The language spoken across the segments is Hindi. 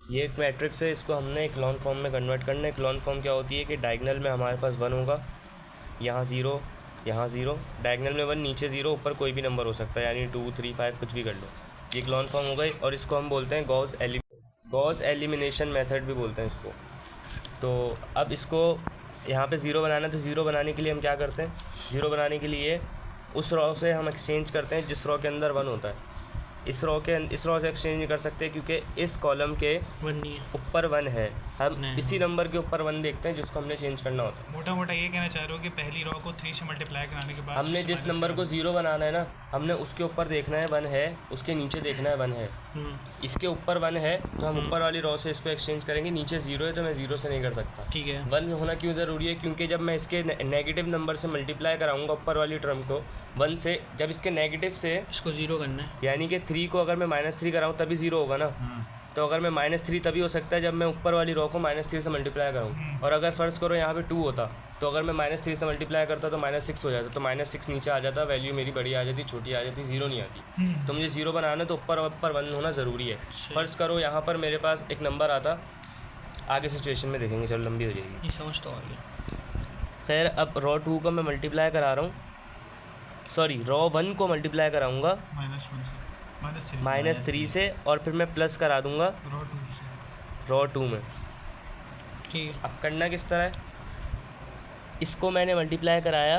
ये एक मैट्रिक्स है, इसको हमने एक लॉन फॉर्म में कन्वर्ट करना है। एक लॉन फॉर्म क्या होती है कि डायगनल में हमारे पास 1 होगा, यहाँ 0, यहाँ 0, डायगनल में 1, नीचे 0, ऊपर कोई भी नंबर हो सकता है, यानी 2, 3, 5 कुछ भी कर लो। ये एक लॉन फॉर्म हो गई और इसको हम बोलते हैं गॉस एलिमिनेशन मेथड भी बोलते हैं इसको। तो अब इसको यहाँ पे 0 बनाना है, तो 0 बनाने के लिए हम क्या करते हैं, 0 बनाने के लिए उस रॉ से हम एक्सचेंज करते हैं जिस रॉ के अंदर 1 होता है। इस रॉ से एक्सचेंज नहीं कर सकते क्योंकि इस कॉलम के ऊपर 1 है। हम इसी नंबर के ऊपर 1 देखते हैं जिसको हमने चेंज करना होता है। मोटा मोटा ये कहना चाह रहे हो कि पहली रॉ को 3 से मल्टीप्लाई कराने के बाद हमने जिस नंबर को 0 बनाना है ना, हमने उसके ऊपर देखना है 1 है, उसके नीचे देखना है 1 है। इसके ऊपर 1 है तो हम ऊपर वाली रॉ से इसको एक्सचेंज करेंगे, नीचे 0 है तो मैं 0 से नहीं कर सकता। ठीक है। 1 होना क्यों ज़रूरी है, क्योंकि जब मैं इसके नेगेटिव नंबर से मल्टीप्लाई कराऊंगा ऊपर वाली टर्म को 1 से, जब इसके नेगेटिव से इसको 0 करना है, यानी कि 3 को अगर मैं -3 कराऊँ तभी 0 होगा ना। तो अगर मैं -3 तभी हो सकता है जब मैं ऊपर वाली रॉ को -3 से मल्टीप्लाई कराऊँ। और अगर फ़र्ज़ करो यहाँ पे 2 होता तो अगर मैं -3 से मल्टीप्लाई करता तो -6 हो जाता, तो -6 नीचे आ जाता, वैल्यू मेरी बड़ी आ जाती, छोटी आ जाती, 0 नहीं आती। तो मुझे 0 बनाना तो ऊपर 1 होना ज़रूरी है। फ़र्ज़ करो यहाँ पर मेरे पास एक नंबर आता, आगे सिचुएशन में देखेंगे, चलो लंबी हो जाएगी। समझ तो आ गया। खैर अब रॉ 2 को मैं मल्टीप्लाई करा रहा हूँ, सॉरी रॉ 1 को मल्टीप्लाई कराऊँगा -3 से, और फिर मैं प्लस करा दूँगा रॉ 2 में। ठीक है। अब करना किस तरह है, इसको मैंने मल्टीप्लाई कराया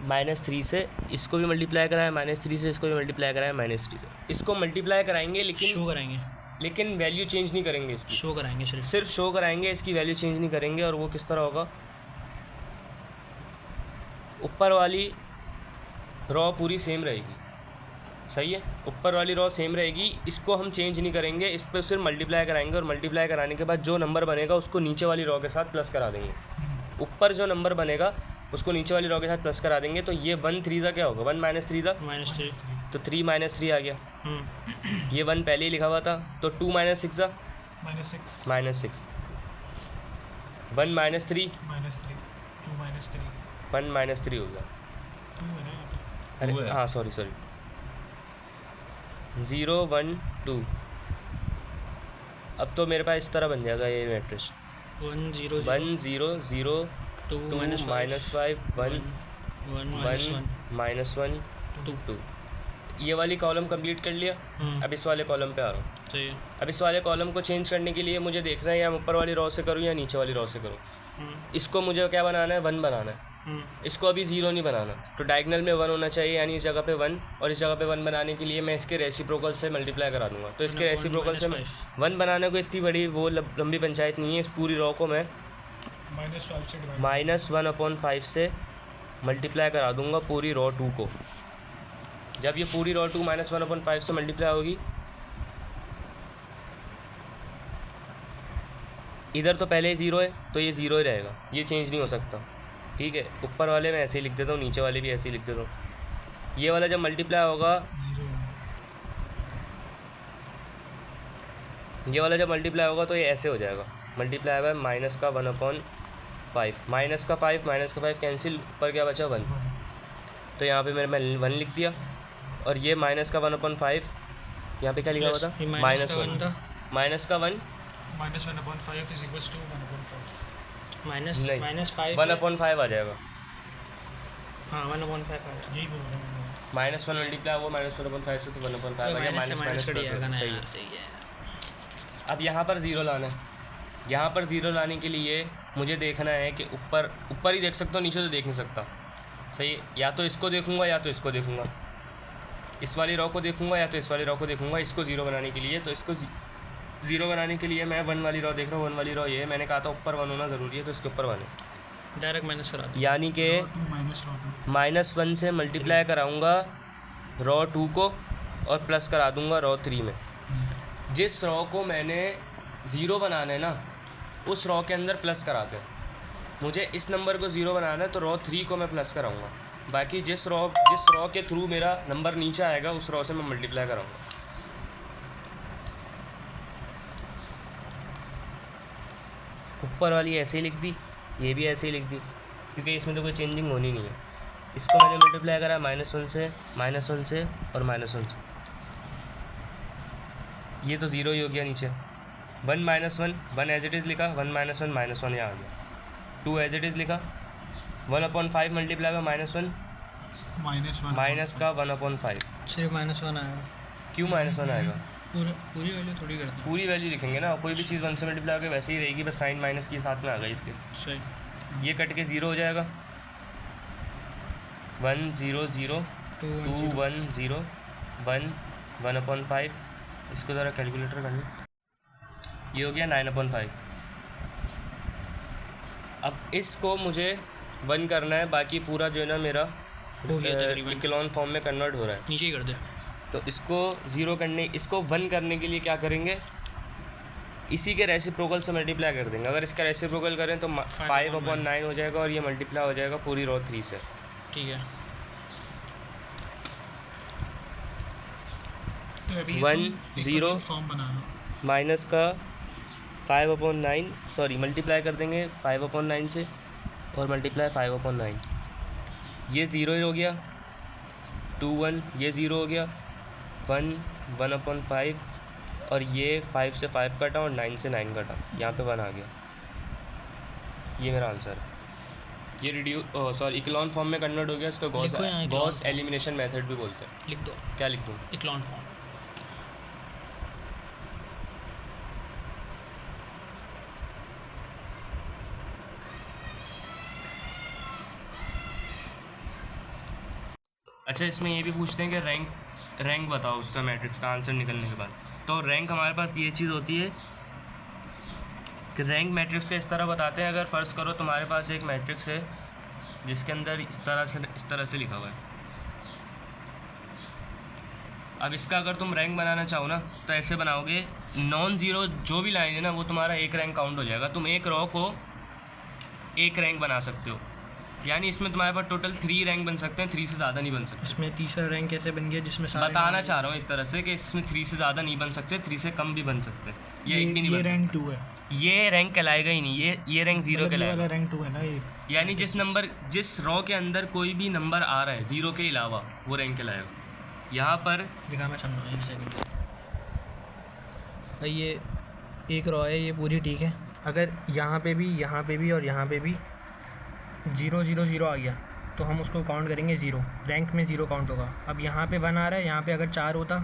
-3 से, इसको भी मल्टीप्लाई कराया -3 से, इसको भी मल्टीप्लाई कराया -3 से। इसको मल्टीप्लाई कराएंगे लेकिन शो कराएंगे, लेकिन वैल्यू चेंज नहीं करेंगे इसकी, शो कराएंगे, सिर्फ शो कराएंगे, इसकी वैल्यू चेंज नहीं करेंगे। और वो किस तरह होगा, ऊपर वाली रॉ पूरी सेम रहेगी, सही है, ऊपर वाली रॉ सेम रहेगी, इसको हम चेंज नहीं करेंगे, इस पर सिर्फ मल्टीप्लाई कराएंगे। और मल्टीप्लाई कराने के बाद जो नंबर बनेगा उसको नीचे वाली रॉ के साथ प्लस करा देंगे। ऊपर जो नंबर बनेगा उसको नीचे वाली रॉ के साथ प्लस करा देंगे। तो ये 1 3 का क्या होगा, 1 -3 था, -3, तो 3 -3 आ गया। ये 1 पहले ही लिखा हुआ था, तो 2 -6 था, -6, 1 -3 1 -3 हो गया। अरे हाँ सॉरी 0 1 2। अब तो मेरे पास इस तरह बन जाएगा ये मैट्रिक्स 1 0 0 2 -5 1 1 -1 2। ये वाली कॉलम कंप्लीट कर लिया। अब इस वाले कॉलम पे आ रहा हूँ। सही है। अब इस वाले कॉलम को चेंज करने के लिए मुझे देखना है या ऊपर वाली रॉ से करूँ या नीचे वाली रॉ से करूँ। इसको मुझे क्या बनाना है, 1 बनाना है। इसको अभी 0 नहीं बनाना, तो डायगनल में 1 होना चाहिए, यानी इस जगह पे 1, और इस जगह पे 1 बनाने के लिए मैं इसके रेसिप्रोकल से मल्टीप्लाई करा दूंगा। तो इसके रेसिप्रोकल से 1 बनाने को इतनी बड़ी वो लंबी पंचायत नहीं है। इस पूरी रॉ को मैं -1/5 से मल्टीप्लाई करा दूंगा पूरी रॉ 2 को। जब ये पूरी रॉ 2 -1/5 से मल्टीप्लाई होगी, इधर तो पहले ही 0 है तो ये 0 ही रहेगा, ये चेंज नहीं हो सकता। ठीक है, ऊपर वाले मैं ऐसे ही लिख देता हूँ, नीचे वाले भी ऐसे ही लिख देता हूँ। ये वाला जब मल्टीप्लाई होगा, ये वाला जब मल्टीप्लाई होगा तो ये ऐसे हो जाएगा, मल्टीप्लाई बाय -1/5, -5 कैंसिल, ऊपर क्या बचा 1, तो यहाँ पे मैं 1 लिख दिया। और ये -1/5 यहाँ पे क्या लिखा हुआ था, -1 -1/5 आ जाएगा। हाँ 1/5 आ जाएगा, यही बोल रहा हूँ, -1 मल्टीप्लाई हुआ -1/5 से तो 1/5 आ गया, सही है। अब यहाँ पर 0 लाना है। यहाँ पर 0 लाने के लिए मुझे देखना है कि ऊपर ही देख सकता हूँ, नीचे तो देख नहीं सकता, सही है। या तो इसको देखूंगा या तो इसको देखूंगा, इस वाली रॉ को देखूंगा या तो इस वाली रॉ को देखूंगा। इसको 0 बनाने के लिए, तो इसको 0 बनाने के लिए मैं 1 वाली रॉ देख रहा हूँ। 1 वाली रॉ ये, मैंने कहा था ऊपर 1 होना ज़रूरी है, तो इसके ऊपर 1 है, डायरेक्ट माइनस करा दो, यानी कि -1 से मल्टीप्लाई कराऊंगा रॉ 2 को और प्लस करा दूंगा रॉ 3 में। जिस रॉ को मैंने 0 बनाना है ना, उस रॉ के अंदर प्लस कराते हैं। मुझे इस नंबर को 0 बनाना है तो रॉ 3 को मैं प्लस कराऊंगा, बाकी जिस रॉ के थ्रू मेरा नंबर नीचे आएगा उस रॉ से मैं मल्टीप्लाई कराऊंगा। ऊपर वाली ऐसे ही लिख दी, ये भी ऐसे ही लिख दी, क्योंकि इसमें तो कोई चेंजिंग होनी नहीं है। इसको मैंने मल्टीप्लाई करा -1 से और -1 से, ये तो 0 ही हो गया नीचे। 1 -1 1 एज इट इज़ लिखा, 1 -1 -1 यहाँ आ गया, 2 एज इट इज़ लिखा, 1/5 मल्टीप्लाई बाय -1 माइनस का 1/5। सिर्फ -1 आएगा। क्यों -1 आएगा? पूरी वैल्यू थोड़ी करते हैं। पूरी वैल्यू लिखेंगे ना, कोई भी चीज़ 1 से मल्टीप्लाई होकर वैसे ही रहेगी, बस साइन माइनस के साथ में आ गई इसके। सही। ये कट के 0 हो जाएगा, 1 0 0 2 1 0 1 1/5। इसको ज़रा कैलकुलेटर कर लो, ये हो गया 9/5। अब इसको मुझे 1 करना है, बाकी पूरा जो है ना मेरा हो गया तकरीबन। इक्लोन फॉर्म में कन्वर्ट हो रहा है। नीचे ही कर दे। तो इसको 0 करने, इसको 1 करने के लिए क्या करेंगे, इसी के रेसिप्रोकल से मल्टीप्लाई कर देंगे। अगर इसका रेसिप्रोकल करें तो 5/9 हो जाएगा और ये मल्टीप्लाई हो जाएगा पूरी रो 3 से। ठीक है। तो अभी 1 0 फॉर्म बनाना। माइनस का 5/9, सॉरी मल्टीप्लाई कर देंगे 5/9 से और मल्टीप्लाई 5/9, ये 0 हो गया, 2 1 ये 0 हो गया, 1 1/5 और ये 5 से 5 कटा और 9 से 9 कटा, यहाँ पे 1 आ गया। ये मेरा आंसर है। ये इक्लोन फॉर्म में कन्वर्ट हो गया। इसको लिखो यहाँ echelon Gauss form। Elimination method भी बोलते हैं। लिख दो क्या लिख दूँ? इक्लॉन फॉर्म। अच्छा, इसमें ये भी पूछते हैं कि रैंक बताओ उसका मैट्रिक्स का आंसर निकलने के बाद। तो रैंक हमारे पास ये चीज़ होती है कि रैंक मैट्रिक्स का इस तरह बताते हैं। अगर फ़र्ज़ करो तुम्हारे पास एक मैट्रिक्स है जिसके अंदर इस तरह से लिखा हुआ है। अब इसका अगर तुम रैंक बनाना चाहो ना तो ऐसे बनाओगे, नॉन ज़ीरो जो भी लाइन है ना वो तुम्हारा एक रैंक काउंट हो जाएगा। तुम एक रो को एक रैंक बना सकते हो, यानी इसमें तुम्हारे पास टोटल 3 रैंक बन सकते हैं, 3 से ज़्यादा नहीं बन सकते। इसमें तीसरा रैंक कैसे बन गया जिसमें सारे बताना चाह रहा हूँ एक तरह से कि इसमें 3 से ज़्यादा नहीं बन सकते, 3 से कम भी बन सकते, ये एक भी नहीं बन सकता। रैंक 2 है, ये रैंक कहलाएगा ही नहीं, ये रैंक 0 ये कहलाएगा। वाला रैंक 2 है ना ये। यानी जिस रो के अंदर कोई भी नंबर आ रहा है 0 के अलावा, वो रैंक कहलाएगा। यहाँ पर दिखा, मैं समझा, एक सेकंड भाई। ये एक रो है, ये पूरी ठीक है। अगर यहाँ पे भी और यहाँ पे भी 0 0 0 आ गया तो हम उसको काउंट करेंगे 0, रैंक में 0 काउंट होगा। अब यहाँ पे 1 आ रहा है, यहाँ पे अगर 4 होता,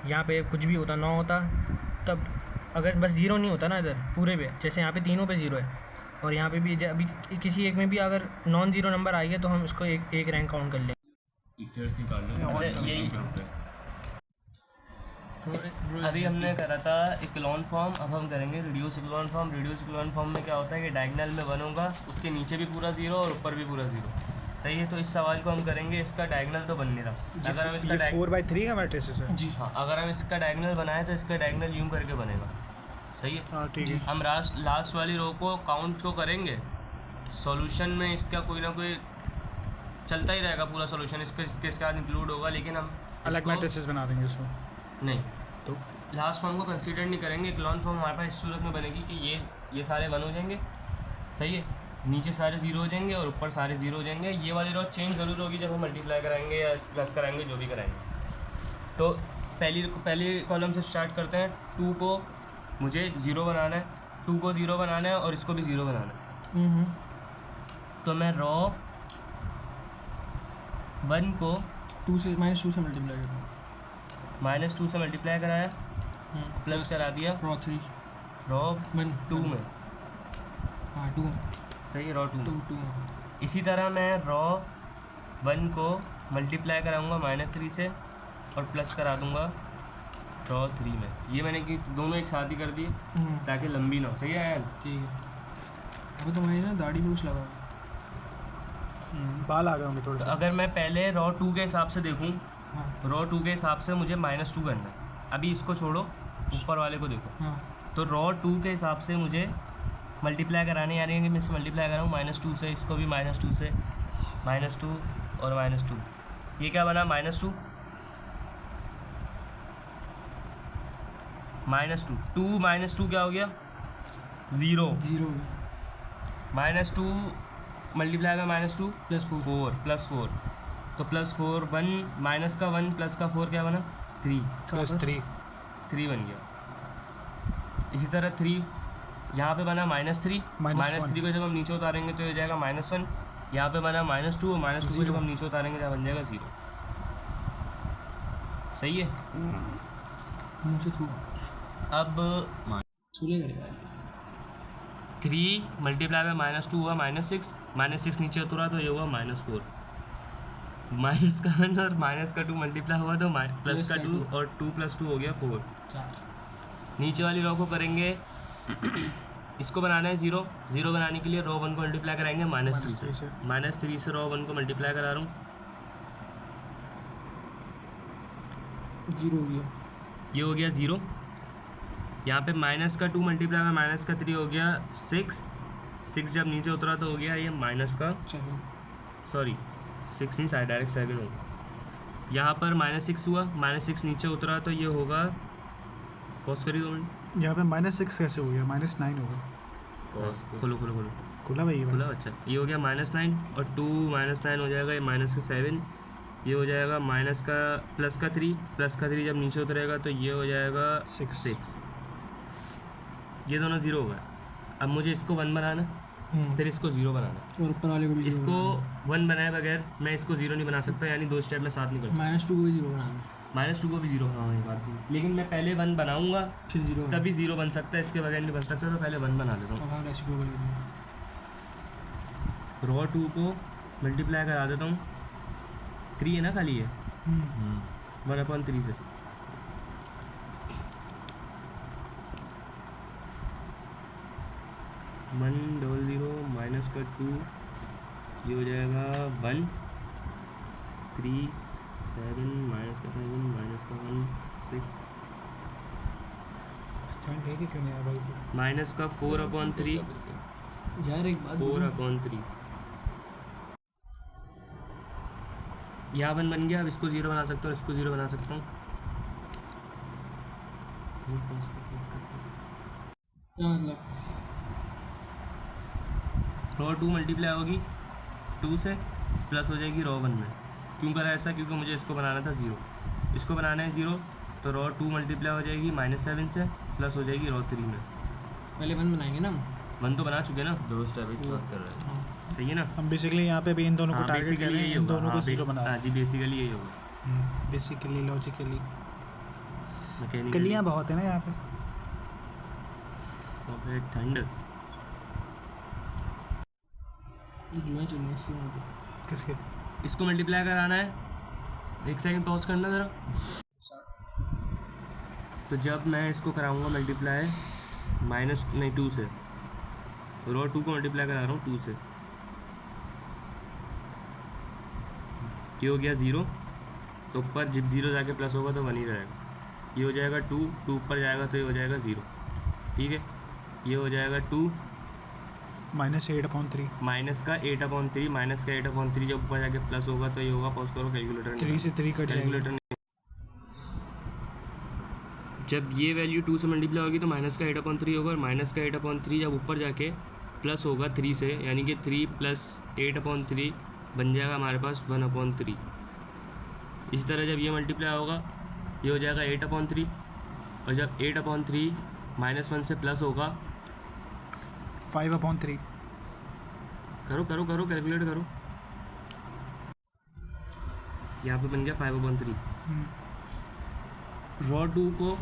यहाँ पे कुछ भी होता, 9 होता, तब अगर बस 0 नहीं होता ना इधर पूरे पे, जैसे यहाँ पे तीनों पे 0 है और यहाँ पे भी अभी किसी एक में भी अगर नॉन ज़ीरो नंबर आ गया तो हम इसको एक रैंक काउंट कर लेंगे। अच्छा, यही अभी हमने करा था इक्लोन फॉर्म, अब हम करेंगे reduce echelon form. Reduce echelon form में क्या होता है कि डायगोनल में 1 होगा, उसके नीचे भी पूरा 0 और ऊपर भी पूरा 0। सही है, तो इस सवाल को हम करेंगे, इसका डायगोनल तो बन नहीं रहा। अगर हम इसका 4/3 का मैट्रिक्स है जी हाँ, अगर हम इसका डायगोनल बनाए तो इसका डायगोनल यूं करके बनेगा। सही है, हाँ ठीक है। हम लास्ट वाली रो को काउंट तो करेंगे, सॉल्यूशन में इसका कोई ना कोई चलता ही रहेगा, पूरा सॉल्यूशन इसके साथ इंक्लूड होगा, लेकिन हम अलग मैट्रिसेस बना देंगे उसमें। नहीं, तो लास्ट फॉर्म को कंसीडर नहीं करेंगे। इक्लोन फॉर्म हमारे पास इस सूरत में बनेगी कि ये सारे 1 हो जाएंगे, सही है, नीचे सारे 0 हो जाएंगे और ऊपर सारे 0 हो जाएंगे। ये वाली रो चेंज ज़रूर होगी जब हम मल्टीप्लाई कराएंगे या प्लस कराएंगे, जो भी कराएंगे। तो पहली कॉलम से स्टार्ट करते हैं। 2 को मुझे 0 बनाना है, 2 को 0 बनाना है और इसको भी 0 बनाना है। तो मैं रो 1 को -2 से मल्टीप्लाई करना, -2 से मल्टीप्लाई कराया, प्लस करा दिया रो 3 रो 2 में। हाँ 2 सही है, रो 2 में। 2 इसी तरह मैं रो 1 को मल्टीप्लाई कराऊंगा -3 से और प्लस करा दूंगा रो 3 में। ये मैंने कि दोनों एक साथ ही कर दिए ताकि लंबी ना हो। सही है यार? ठीक है। अभी तुम्हारी ना दाढ़ी में कुछ लगा बाल आ गए होंगे थोड़े तो से। अगर मैं पहले रो 2 के हिसाब से देखूं, हाँ रो 2 के हिसाब से मुझे -2 करना है। अभी इसको छोड़ो, ऊपर वाले को देखो। हाँ तो रो 2 के हिसाब से मुझे मल्टीप्लाई कराने, यानी कि मैं इससे मल्टीप्लाई कराऊँ -2 से, इसको भी -2 से, -2 और -2। ये क्या बना? -2 -2 2 -2 क्या हो गया? 0 -2 मल्टीप्लाई में -2 4 +4, तो +4 1 माइनस का 1 प्लस का 4 क्या बना? 3 +3 3 बन गया। इसी तरह 3 यहाँ पे बना -3, -1। -3 को जब हम नीचे उतारेंगे तो ये हो जाएगा -1। यहाँ पे बना -2 और -2 को जब हम नीचे उतारेंगे तो बन जाएगा 0। सही है। अब 3 मल्टीप्लाई में -2 हुआ -6, -6 नीचे उतरा तो ये हुआ -4। माइनस का 1 और माइनस का 2 मल्टीप्लाई हुआ तो प्लस का 2 और 2 + 2 हो गया 4। नीचे वाली रो को करेंगे इसको बनाना है 0 बनाने के लिए रो 1 को मल्टीप्लाई कराएंगे -3 से। -3 से रो 1 को मल्टीप्लाई करा रहा हूँ, 0 हो गया, ये हो गया 0। यहाँ पे माइनस का 2 मल्टीप्लाई में माइनस का 3 हो गया 6 जब नीचे उतरा तो हो गया ये माइनस का 6 नहीं शायद डायरेक्ट 7 होगा। यहाँ पर -6 हुआ, -6 नीचे उतरा तो ये होगा, पॉज करिए 2 मिनट। यहाँ पे -6 कैसे हो गया? -9 होगा। खोलो खुला भाई, खुला। अच्छा ये हो गया -9 और 2 -9 हो जाएगा, ये माइनस का 7, ये हो जाएगा माइनस का प्लस का 3 जब नीचे उतरेगा तो ये हो जाएगा 6। ये दोनों 0 होगा। अब मुझे इसको 1 बनाना, फिर इसको 0 बनाना, और ऊपर वाले को भी इसको 1 बनाए बगैर मैं इसको 0 नहीं बना सकता, यानी 2 स्टेप में साथ नहीं कर सकता। -2 को भी 0 बनाना, -2 को भी 0, हाँ ये बात भी, लेकिन मैं पहले 1 बनाऊंगा फिर 0 तभी 0 बन सकता है, इसके बगैर नहीं बन सकता, तो पहले 1 बना लेता हूँ। रो 2 को मल्टीप्लाई करा देता हूँ, 3 है ना खाली है, 1/3 से। -0 माइनस का 2 ये हो जाएगा 1 3 7 माइनस का 7 माइनस का 1 6 माइनस का 4/3 यार एक बात 4/3। यहाँ 1 बन गया। अब इसको 0 बना सकता हूँ, इसको 0 बना सकता हूँ। रो 2 मल्टीप्लाई होगी 2 से, प्लस हो जाएगी रो 1 में। क्यों करा ऐसा? क्योंकि मुझे इसको बनाना था 0, इसको बनाना है 0, तो रो 2 मल्टीप्लाई हो जाएगी -7 से, प्लस हो जाएगी रो 3 में। पहले 1 बनाएंगे ना, 1 तो बना चुके ना, 2 स्टेप एक साथ कर रहे हैं। सही है ना। हम बेसिकली यहाँ पे भी इन दोनों को टारगेट कर रहे हैं, इन दोनों को 0 बना रहे हाँ जी, बेसिकली यही होगा। हैं। बेसिकली लॉजिकली मैकेनिकली कलियाँ बहुत है ना यहाँ पे। ठंड किसके? इसको मल्टीप्लाई कराना है, 1 सेकंड पॉज करना ज़रा। तो जब मैं इसको कराऊंगा मल्टीप्लाई -2 से, रो 2 को मल्टीप्लाई करा रहा हूँ 2 से, ये हो गया 0, तो ऊपर जब 0 जाके प्लस होगा तो 1 ही रहेगा। ये हो जाएगा 2 ऊपर जाएगा तो ये हो जाएगा 0, ठीक है। ये हो जाएगा 2 -8/3 माइनस का 8/3 जब ऊपर जाके प्लस होगा तो ये होगा, पॉज करो कैलकुलेटर 3 से 3 कट जाएगा। कैलकुलेटर जब ये वैल्यू 2 से मल्टीप्लाई होगी तो माइनस का 8/3 होगा, और माइनस का 8/3 जब ऊपर जाके प्लस होगा 3 से, यानी कि 3 + 8/3 बन जाएगा हमारे पास 1/3। इसी तरह जब ये मल्टीप्लाई होगा ये हो जाएगा 8/3, और जब 8/3 -1 से प्लस होगा 5/3 करो कैलकुलेट करो, यहाँ पे बन गया 5/3। रो 2 को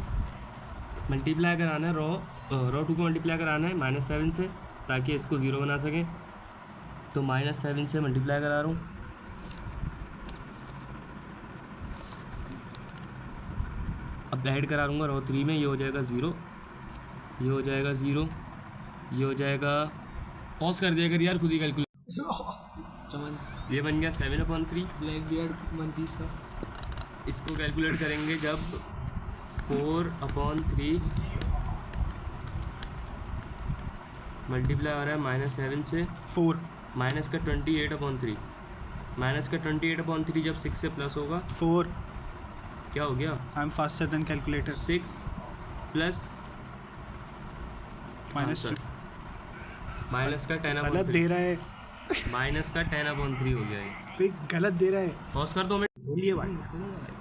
मल्टीप्लाई कराना है, रो 2 को मल्टीप्लाई कराना है -7 से, ताकि इसको 0 बना सकें। तो -7 से मल्टीप्लाई करा रहा हूँ, अब ऐड करा दूँगा रो 3 में, ये हो जाएगा 0, ये हो जाएगा 0, ये हो जाएगा, पॉज कर दिया कर यार खुद ही कैलकुलेट। ये बन गया 7/3 ब्लैक बियर्ड 1 पीस का। इसको कैलकुलेट करेंगे जब 4/3 मल्टीप्लाई हो रहा है -7 से, 4 माइनस का 28/3 जब 6 से प्लस होगा, 4 क्या हो गया? I am faster than calculator. 6 plus -2 minus का 10/3 गलत दे रहा है, माइनस का 10/3 हो गया ये। तो ये गलत दे रहा है। पॉज कर 2 मिनट। बोलिए भाई,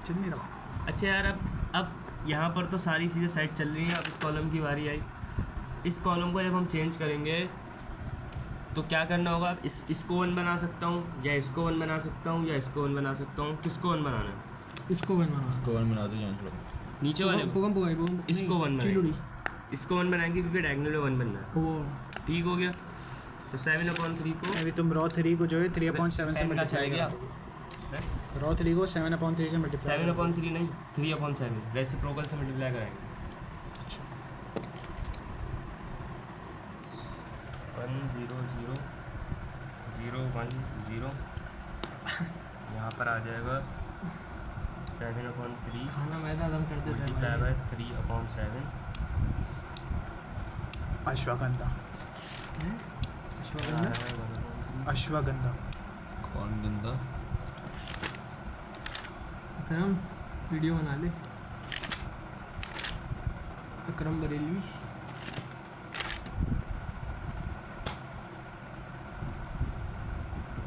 चल नहीं रहा। अच्छा यार, अब यहाँ पर तो सारी चीज़ें सेट चल रही हैं, अब इस कॉलम की बारी आई। इस कॉलम को जब हम चेंज करेंगे तो क्या करना होगा? इसको 1 बना सकता हूँ, या इसको 1 बना सकता हूँ, या इसको 1 बना सकता हूँ। किसको 1 बनाना है? इसको 1 बना, इसको 1 बना दो चांस लो। नीचे वाले को? इसको 1 चिलुड़ी बनाएंगे, इसको 1 बनाएंगे क्योंकि डायगोनल में 1 बनना है। को ठीक हो गया। तो 7/3 को अभी तुम रॉ 3 को जो है 3/7 से 10 का मल्टीप्लाई चलेगा। करोगे। रॉ 3 को 7/3 से मल्टीप्लाई 7/3 नहीं, 3/7 रेसिप्रोकल से मल्टीप्लाई कराएंगे। 1 0 0 0 1 0 यहाँ पर आ जाएगा 7/3 खाना मैदा दम करते थे मल्टीप्लाई बाय 3/7। अश्वगंधा। अश्वगंधा। कौन गंदा? अकरम वीडियो बना ले, अकरम बरेलवी।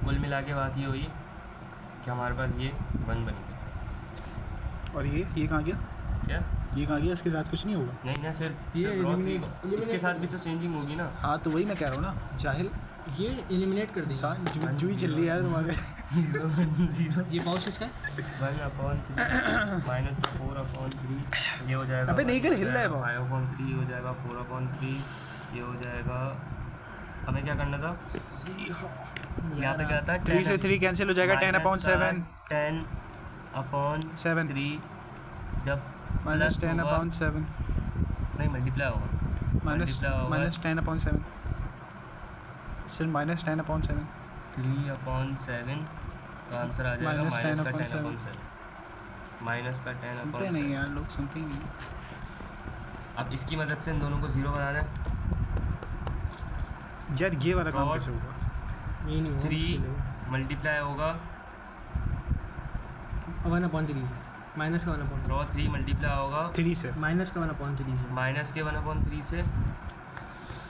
कुल मिला के बात ये हुई कि हमारे पास ये 1 बन गया। और ये कहाँ गया? क्या ये कहाँ गया? इसके साथ कुछ नहीं होगा? नहीं ना, सिर्फ ये सिर्फ raw three eliminate- को। इसके साथ भी तो चेंजिंग होगी ना। हाँ तो वही मैं कह रहा हूँ ना, जाहिल ये एलिमिनेट कर देंगे। इंसान जुई चल रही है यार तुम्हारे। ये पाउच किसका है? 1/3 माइनस 4/3 ये हो जाएगा। अबे नहीं कर, हिल रहा है वो। 5/3 ये हो जाएगा, 4/3 ये हो जाएगा। हमें क्या करना था? यहाँ पे क्या था? 3 से 3 कैंसिल हो जाएगा। 10/7 10/3 जब माइनस प्लस होगा, 10/7 नहीं मल्टीप्लाई होगा, माइनस 10/7 सिर्फ माइनस 10/7 3/7 का आंसर आ जाएगा माइनस माइनस का 10/7 10/7 माइनस का सुनते नहीं 10/7। यार लोग, सुनते ही नहीं। अब इसकी मदद से इन दोनों को 0 बनाना है। यार ये वाला काम Rod कैसे होगा? ये नहीं होगा, 3 मल्टीप्लाई होगा 1/3 से माइनस का 1/3 रॉ 3 मल्टीप्लाई होगा 3 से माइनस का 1/3 से माइनस के 1/3 से,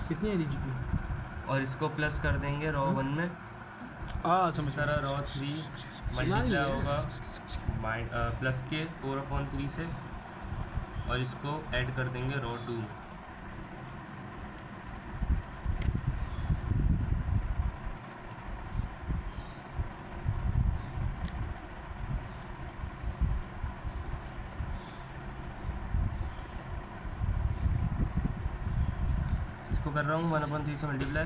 कितनी है जीपी? और इसको प्लस कर देंगे रॉ 1 में। समझ इस तरह रॉ 3 मल्टीप्लाई होगा प्लस के 4/3 से, और इसको ऐड कर देंगे रॉ 2 में। इसको कर रहा हूँ 1/3 से मल्टीप्लाई,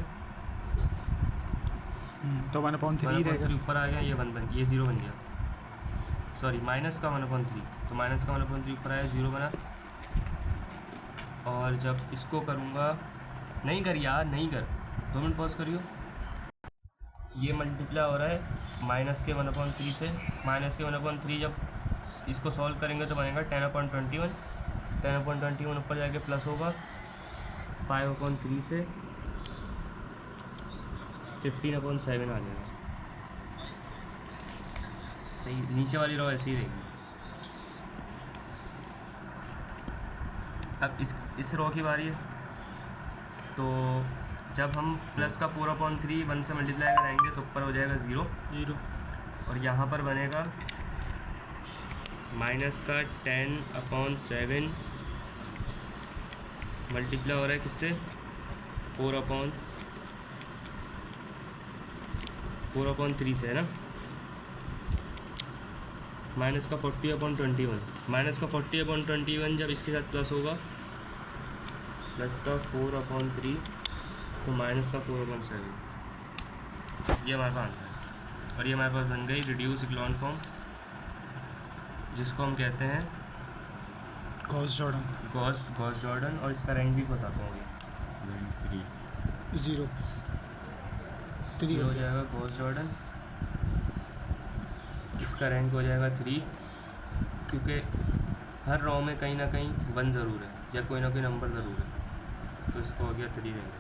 तो 1/3 रहेगा। 1/3 ऊपर आ गया, ये 1 बन, ये 0 बन गया। सॉरी माइनस का 1/3, तो माइनस का 1/3 ऊपर आया, 0 बना। और जब इसको करूँगा, नहीं कर यार, नहीं कर, 2 मिनट पॉज करियो। ये मल्टीप्लाई हो रहा है माइनस के 1/3 से, माइनस के 1/3 जब इसको सॉल्व करेंगे तो बनेगा 10/21। 10/21 ऊपर जाके प्लस होगा 5/3 से 15/7 आ जाएगा। सही, नीचे वाली रो ऐसी ही रहेगी। अब इस रो की बारी है, तो जब हम प्लस का 4/3 1 से मल्टीप्लाई कराएंगे तो ऊपर हो जाएगा 0, और यहाँ पर बनेगा माइनस का 10/7 मल्टीप्लाई हो रहा है किससे? 4/3 से है ना। माइनस का 40/21, माइनस का 40/21 जब इसके साथ प्लस होगा, प्लस का 4/3 तो माइनस का 4/7, ये हमारे पास आंसर है। और ये हमारे पास बन गई रिड्यूस इक्लॉन फॉर्म, जिसको हम कहते हैं गॉस जॉर्डन। गॉस जॉर्डन, और इसका रैंक भी बताता हूँ। 0 ये हो जाएगा गॉस जॉर्डन, इसका रैंक हो जाएगा 3, क्योंकि हर रो में कहीं ना कहीं 1 ज़रूर है, या कोई ना कोई नंबर ज़रूर है, तो इसको हो गया 3 रैंक।